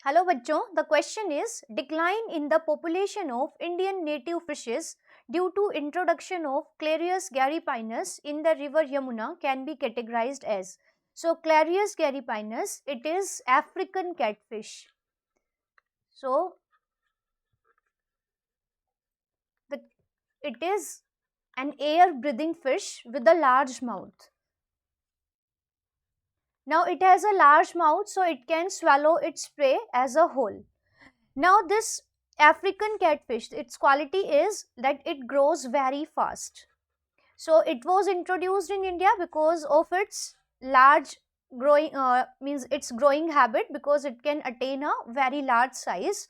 Hello bachcho, the question is decline in the population of Indian native fishes due to introduction of Clarias gariepinus in the river Yamuna can be categorized as. So Clarias gariepinus, it is African catfish. So the, it is an air breathing fish with a large mouth. Now it has a large mouth, so it can swallow its prey as a whole. Now this African catfish, its quality is that it grows very fast. So it was introduced in India because of its large growing means its growing habit, because it can attain a very large size.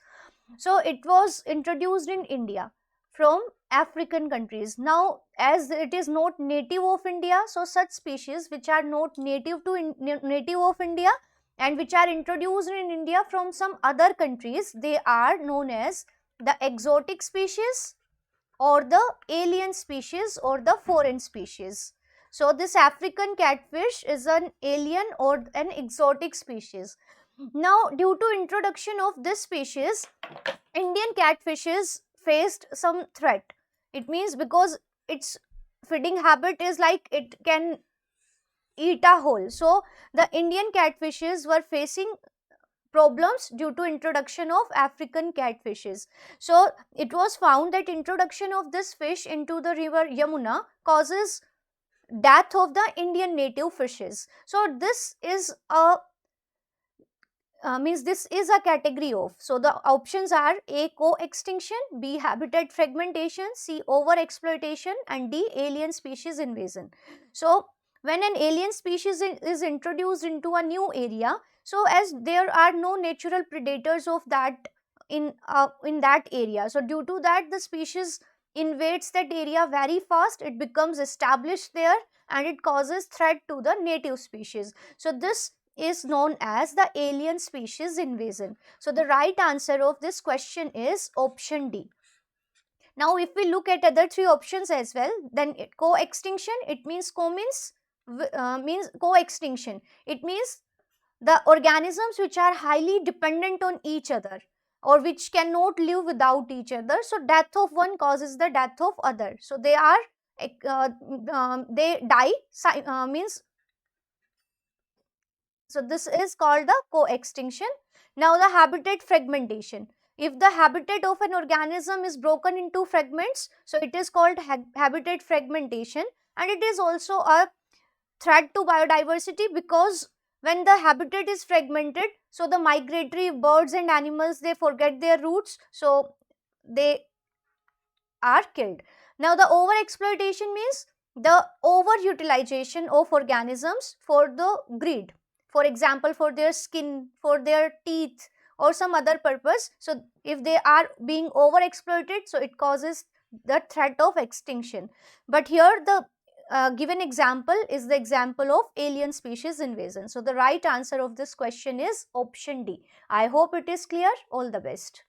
So it was introduced in India from African countries. Now as it is not native of India, so such species which are not native to native of India and which are introduced in India from some other countries, they are known as the exotic species or the alien species or the foreign species. So this African catfish is an alien or an exotic species. Now due to introduction of this species, Indian catfishes faced some threat. It means because its feeding habit is like it can eat a whole. So the Indian catfishes were facing problems due to introduction of African catfishes. So it was found that introduction of this fish into the river Yamuna causes death of the Indian native fishes. So this is a this is a category of. So the options are A, co-extinction, B, habitat fragmentation, C, over-exploitation, and D, alien species invasion. So when an alien species is introduced into a new area, so as there are no natural predators of that in that area, so due to that the species invades that area very fast, it becomes established there and it causes threat to the native species. So this is known as the alien species invasion. So the right answer of this question is option D. Now if we look at other three options as well, then co-extinction, it means means co-extinction. It means the organisms which are highly dependent on each other or which cannot live without each other. So death of one causes the death of other. So they are they die means. So this is called the co-extinction. Now the habitat fragmentation. If the habitat of an organism is broken into fragments, so it is called habitat fragmentation, and it is also a threat to biodiversity, because when the habitat is fragmented, so the migratory birds and animals, they forget their roots, so they are killed. Now the over-exploitation means the over-utilization of organisms for the greed. For example, for their skin, for their teeth or some other purpose. So if they are being over-exploited, so it causes the threat of extinction. But here the given example is the example of alien species invasion. So the right answer of this question is option D. I hope it is clear. All the best.